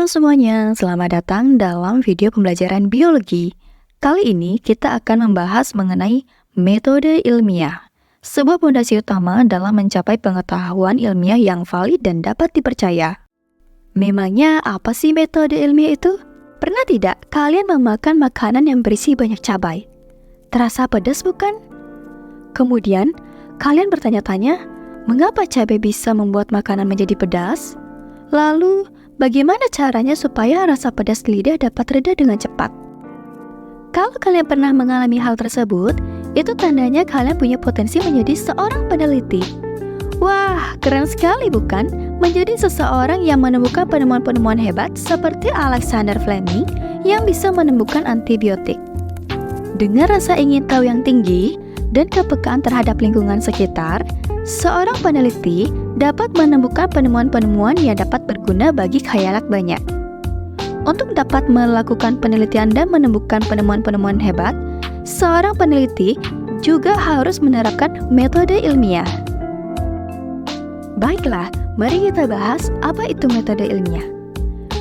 semuanya, selamat datang dalam video pembelajaran biologi. Kali ini kita akan membahas mengenai metode ilmiah, sebuah fondasi utama dalam mencapai pengetahuan ilmiah yang valid dan dapat dipercaya. Memangnya apa sih metode ilmiah itu? Pernah tidak kalian memakan makanan yang berisi banyak cabai? Terasa pedas bukan? Kemudian, kalian bertanya-tanya, mengapa cabai bisa membuat makanan menjadi pedas? Lalu, bagaimana caranya supaya rasa pedas di lidah dapat reda dengan cepat? Kalau kalian pernah mengalami hal tersebut, itu tandanya kalian punya potensi menjadi seorang peneliti. Wah, keren sekali bukan? Menjadi seseorang yang menemukan penemuan-penemuan hebat seperti Alexander Fleming yang bisa menemukan antibiotik. Dengan rasa ingin tahu yang tinggi dan kepekaan terhadap lingkungan sekitar, seorang peneliti dapat menemukan penemuan-penemuan yang dapat berguna bagi khalayak banyak. Untuk dapat melakukan penelitian dan menemukan penemuan-penemuan hebat, seorang peneliti juga harus menerapkan metode ilmiah. Baiklah, mari kita bahas apa itu metode ilmiah.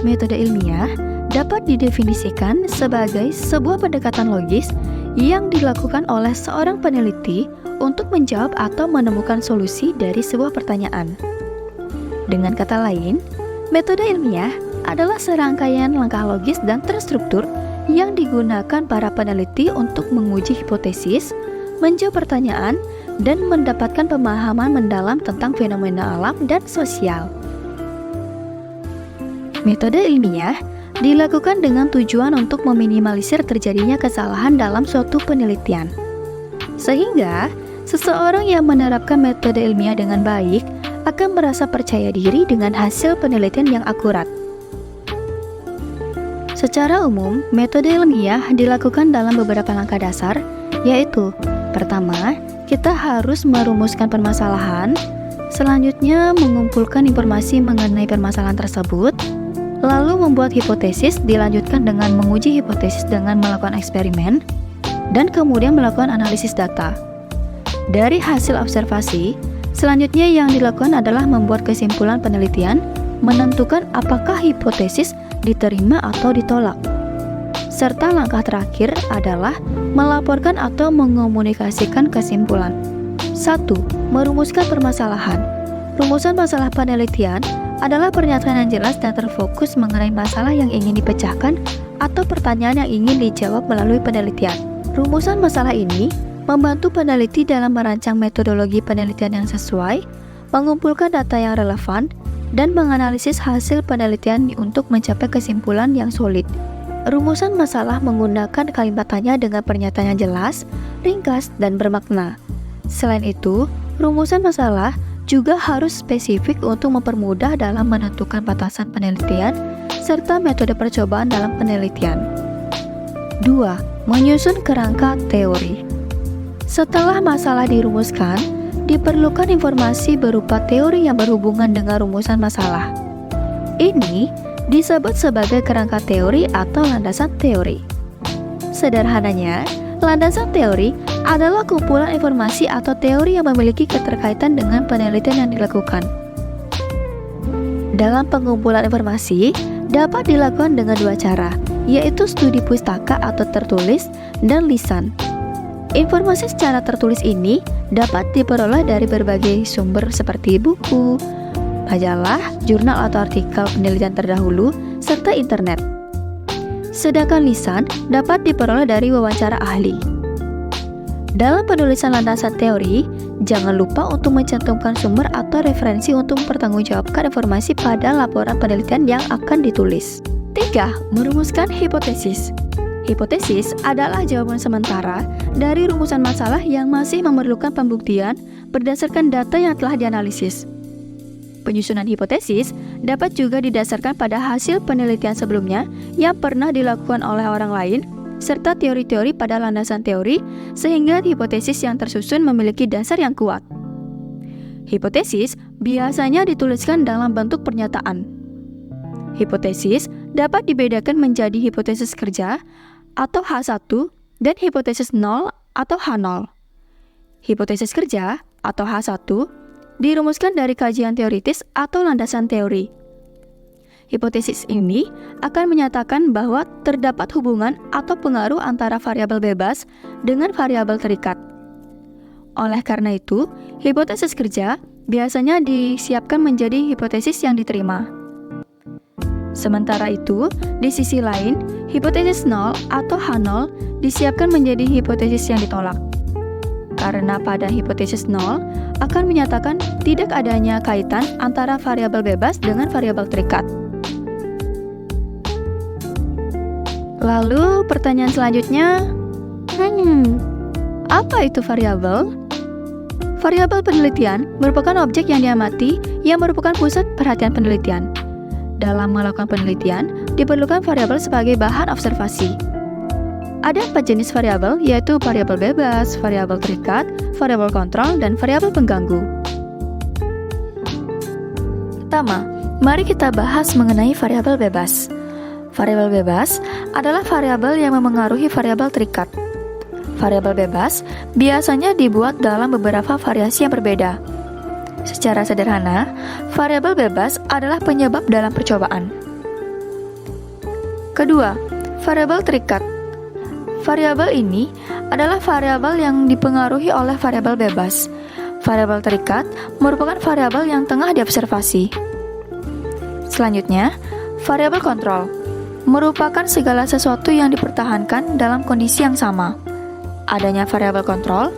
Metode ilmiah dapat didefinisikan sebagai sebuah pendekatan logis yang dilakukan oleh seorang peneliti untuk menjawab atau menemukan solusi dari sebuah pertanyaan. Dengan kata lain, metode ilmiah adalah serangkaian langkah logis dan terstruktur yang digunakan para peneliti untuk menguji hipotesis, menjawab pertanyaan, dan mendapatkan pemahaman mendalam tentang fenomena alam dan sosial. Metode ilmiah dilakukan dengan tujuan untuk meminimalisir terjadinya kesalahan dalam suatu penelitian. Sehingga, seseorang yang menerapkan metode ilmiah dengan baik akan merasa percaya diri dengan hasil penelitian yang akurat. Secara umum, metode ilmiah dilakukan dalam beberapa langkah dasar, yaitu: pertama, kita harus merumuskan permasalahan, selanjutnya mengumpulkan informasi mengenai permasalahan tersebut, lalu membuat hipotesis, dilanjutkan dengan menguji hipotesis dengan melakukan eksperimen, dan kemudian melakukan analisis data. Dari hasil observasi, selanjutnya yang dilakukan adalah membuat kesimpulan penelitian, menentukan apakah hipotesis diterima atau ditolak. Serta langkah terakhir adalah melaporkan atau mengomunikasikan kesimpulan. 1. Merumuskan permasalahan. Rumusan masalah penelitian adalah pernyataan yang jelas dan terfokus mengenai masalah yang ingin dipecahkan atau pertanyaan yang ingin dijawab melalui penelitian. Rumusan masalah ini membantu peneliti dalam merancang metodologi penelitian yang sesuai, mengumpulkan data yang relevan, dan menganalisis hasil penelitian untuk mencapai kesimpulan yang solid. Rumusan masalah menggunakan kalimat tanya dengan pernyataan yang jelas, ringkas, dan bermakna. Selain itu, rumusan masalah juga harus spesifik untuk mempermudah dalam menentukan batasan penelitian serta metode percobaan dalam penelitian. 2. Menyusun kerangka teori. Setelah masalah dirumuskan, diperlukan informasi berupa teori yang berhubungan dengan rumusan masalah. Ini disebut sebagai kerangka teori atau landasan teori. Sederhananya, landasan teori adalah kumpulan informasi atau teori yang memiliki keterkaitan dengan penelitian yang dilakukan. Dalam pengumpulan informasi, dapat dilakukan dengan dua cara, yaitu studi pustaka atau tertulis, dan lisan. Informasi secara tertulis ini dapat diperoleh dari berbagai sumber seperti buku, majalah, jurnal atau artikel penelitian terdahulu, serta internet. Sedangkan lisan dapat diperoleh dari wawancara ahli. Dalam penulisan landasan teori, jangan lupa untuk mencantumkan sumber atau referensi untuk mempertanggungjawabkan informasi pada laporan penelitian yang akan ditulis. 3. Merumuskan hipotesis. Hipotesis adalah jawaban sementara dari rumusan masalah yang masih memerlukan pembuktian berdasarkan data yang telah dianalisis. Penyusunan hipotesis dapat juga didasarkan pada hasil penelitian sebelumnya yang pernah dilakukan oleh orang lain, serta teori-teori pada landasan teori, sehingga hipotesis yang tersusun memiliki dasar yang kuat. Hipotesis biasanya dituliskan dalam bentuk pernyataan. Hipotesis dapat dibedakan menjadi hipotesis kerja atau H1 dan hipotesis nol atau H0. Hipotesis kerja atau H1 dirumuskan dari kajian teoritis atau landasan teori. Hipotesis ini akan menyatakan bahwa terdapat hubungan atau pengaruh antara variabel bebas dengan variabel terikat. Oleh karena itu, hipotesis kerja biasanya disiapkan menjadi hipotesis yang diterima. Sementara itu, di sisi lain, hipotesis nol atau H0 disiapkan menjadi hipotesis yang ditolak. Karena pada hipotesis nol akan menyatakan tidak adanya kaitan antara variabel bebas dengan variabel terikat. Lalu pertanyaan selanjutnya, apa itu variabel? Variabel penelitian merupakan objek yang diamati yang merupakan pusat perhatian penelitian. Dalam melakukan penelitian, diperlukan variabel sebagai bahan observasi. Ada 4 jenis variabel, yaitu variabel bebas, variabel terikat, variabel kontrol, dan variabel pengganggu. Pertama, mari kita bahas mengenai variabel bebas. Variabel bebas adalah variabel yang memengaruhi variabel terikat. Variabel bebas biasanya dibuat dalam beberapa variasi yang berbeda. Secara sederhana, variabel bebas adalah penyebab dalam percobaan. Kedua, variabel terikat. Variabel ini adalah variabel yang dipengaruhi oleh variabel bebas. Variabel terikat merupakan variabel yang tengah diobservasi. Selanjutnya, variabel kontrol merupakan segala sesuatu yang dipertahankan dalam kondisi yang sama. Adanya variabel kontrol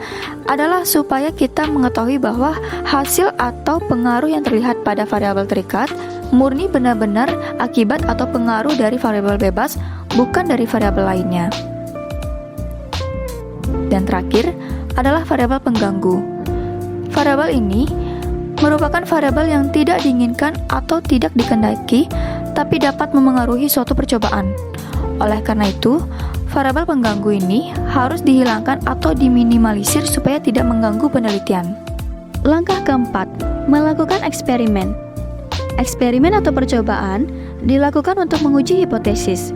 adalah supaya kita mengetahui bahwa hasil atau pengaruh yang terlihat pada variabel terikat murni benar-benar akibat atau pengaruh dari variabel bebas, bukan dari variabel lainnya. Dan terakhir adalah variabel pengganggu. Variabel ini merupakan variabel yang tidak diinginkan atau tidak dikehendaki, tapi dapat memengaruhi suatu percobaan. Oleh karena itu, variabel pengganggu ini harus dihilangkan atau diminimalisir supaya tidak mengganggu penelitian. Langkah keempat, melakukan eksperimen. Eksperimen atau percobaan dilakukan untuk menguji hipotesis.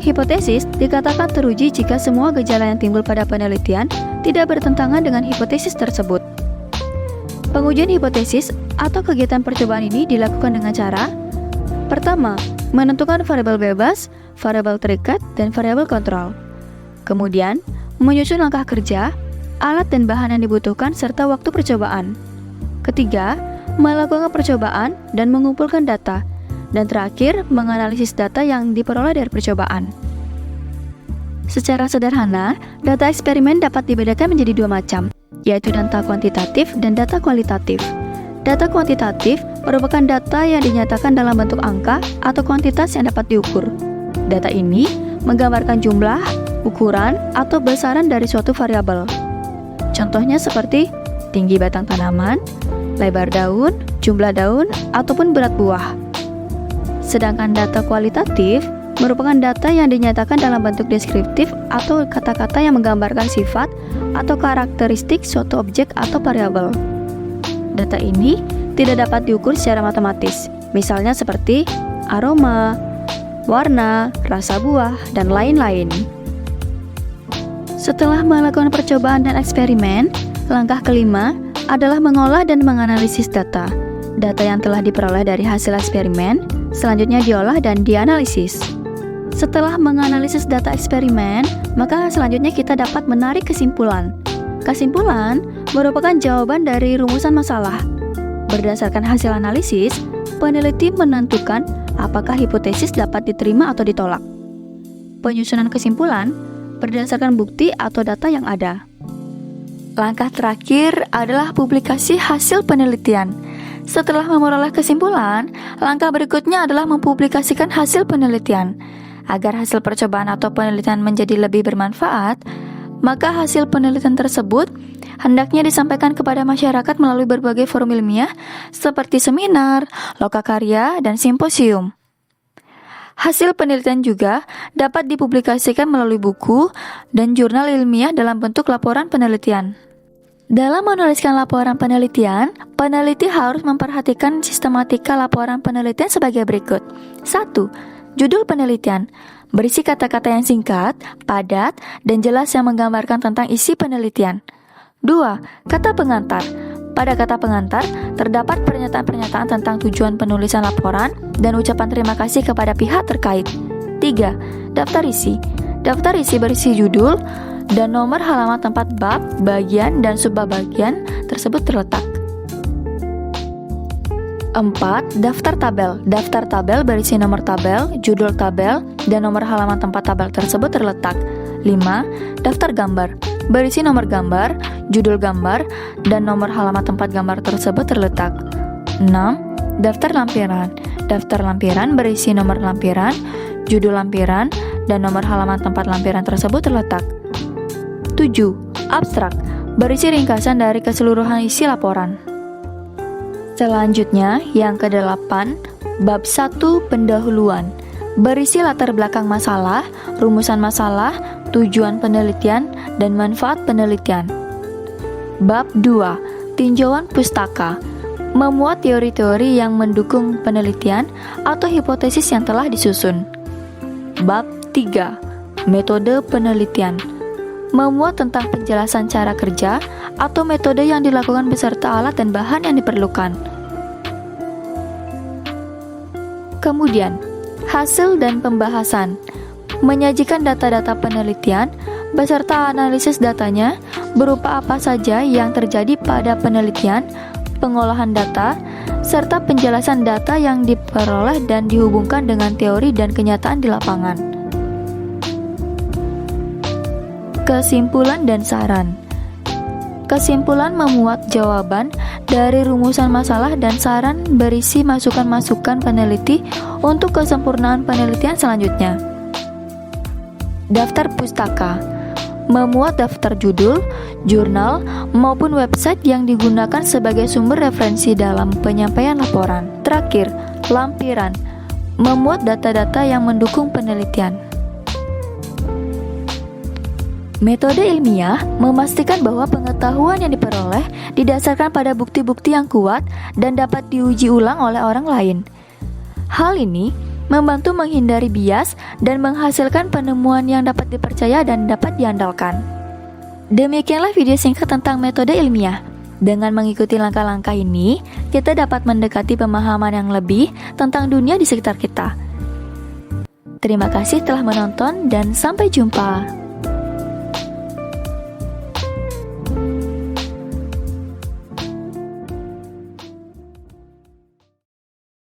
Hipotesis dikatakan teruji jika semua gejala yang timbul pada penelitian tidak bertentangan dengan hipotesis tersebut. Pengujian hipotesis atau kegiatan percobaan ini dilakukan dengan cara: pertama, menentukan variabel bebas, variabel terikat, dan variabel kontrol. Kemudian, menyusun langkah kerja, alat dan bahan yang dibutuhkan, serta waktu percobaan. Ketiga, melakukan percobaan dan mengumpulkan data. Dan terakhir, menganalisis data yang diperoleh dari percobaan. Secara sederhana, data eksperimen dapat dibedakan menjadi 2 macam, yaitu data kuantitatif dan data kualitatif. Data kuantitatif merupakan data yang dinyatakan dalam bentuk angka atau kuantitas yang dapat diukur. Data ini menggambarkan jumlah, ukuran, atau besaran dari suatu variabel. Contohnya seperti tinggi batang tanaman, lebar daun, jumlah daun, ataupun berat buah. Sedangkan data kualitatif merupakan data yang dinyatakan dalam bentuk deskriptif atau kata-kata yang menggambarkan sifat atau karakteristik suatu objek atau variabel. Data ini tidak dapat diukur secara matematis, misalnya seperti aroma, warna, rasa buah, dan lain-lain. Setelah melakukan percobaan dan eksperimen, langkah kelima adalah mengolah dan menganalisis data. Data yang telah diperoleh dari hasil eksperimen selanjutnya diolah dan dianalisis. Setelah menganalisis data eksperimen, maka selanjutnya kita dapat menarik kesimpulan. Kesimpulan merupakan jawaban dari rumusan masalah. Berdasarkan hasil analisis, peneliti menentukan apakah hipotesis dapat diterima atau ditolak. Penyusunan kesimpulan berdasarkan bukti atau data yang ada. Langkah terakhir adalah publikasi hasil penelitian. Setelah memperoleh kesimpulan, langkah berikutnya adalah mempublikasikan hasil penelitian. Agar hasil percobaan atau penelitian menjadi lebih bermanfaat, maka hasil penelitian tersebut hendaknya disampaikan kepada masyarakat melalui berbagai forum ilmiah seperti seminar, lokakarya, dan simposium. Hasil penelitian juga dapat dipublikasikan melalui buku dan jurnal ilmiah dalam bentuk laporan penelitian. Dalam menuliskan laporan penelitian, peneliti harus memperhatikan sistematika laporan penelitian sebagai berikut. 1. Judul penelitian. Berisi kata-kata yang singkat, padat, dan jelas yang menggambarkan tentang isi penelitian. 2. Kata pengantar. Pada kata pengantar, terdapat pernyataan-pernyataan tentang tujuan penulisan laporan dan ucapan terima kasih kepada pihak terkait. 3. Daftar isi. Daftar isi berisi judul dan nomor halaman tempat bab, bagian, dan subbab bagian tersebut terletak. 4. Daftar tabel. Daftar tabel berisi nomor tabel, judul tabel, dan nomor halaman tempat tabel tersebut terletak. 5. Daftar gambar. Berisi nomor gambar, judul gambar, dan nomor halaman tempat gambar tersebut terletak. 6. Daftar lampiran. Daftar lampiran berisi nomor lampiran, judul lampiran, dan nomor halaman tempat lampiran tersebut terletak. 7. Abstrak. Berisi ringkasan dari keseluruhan isi laporan. Selanjutnya, yang ke-8, bab 1 pendahuluan. Berisi latar belakang masalah, rumusan masalah, tujuan penelitian, dan manfaat penelitian. Bab 2, tinjauan pustaka. Memuat teori-teori yang mendukung penelitian atau hipotesis yang telah disusun. Bab 3, metode penelitian. Memuat tentang penjelasan cara kerja atau metode yang dilakukan beserta alat dan bahan yang diperlukan. Kemudian, hasil dan pembahasan. Menyajikan data-data penelitian beserta analisis datanya berupa apa saja yang terjadi pada penelitian, pengolahan data, serta penjelasan data yang diperoleh dan dihubungkan dengan teori dan kenyataan di lapangan. Kesimpulan dan saran. Kesimpulan memuat jawaban dari rumusan masalah dan saran berisi masukan-masukan peneliti untuk kesempurnaan penelitian selanjutnya. Daftar pustaka. Memuat daftar judul, jurnal, maupun website yang digunakan sebagai sumber referensi dalam penyampaian laporan. Terakhir, lampiran. Memuat data-data yang mendukung penelitian. Metode ilmiah memastikan bahwa pengetahuan yang diperoleh didasarkan pada bukti-bukti yang kuat dan dapat diuji ulang oleh orang lain. Hal ini membantu menghindari bias dan menghasilkan penemuan yang dapat dipercaya dan dapat diandalkan. Demikianlah video singkat tentang metode ilmiah. Dengan mengikuti langkah-langkah ini, kita dapat mendekati pemahaman yang lebih tentang dunia di sekitar kita. Terima kasih telah menonton dan sampai jumpa.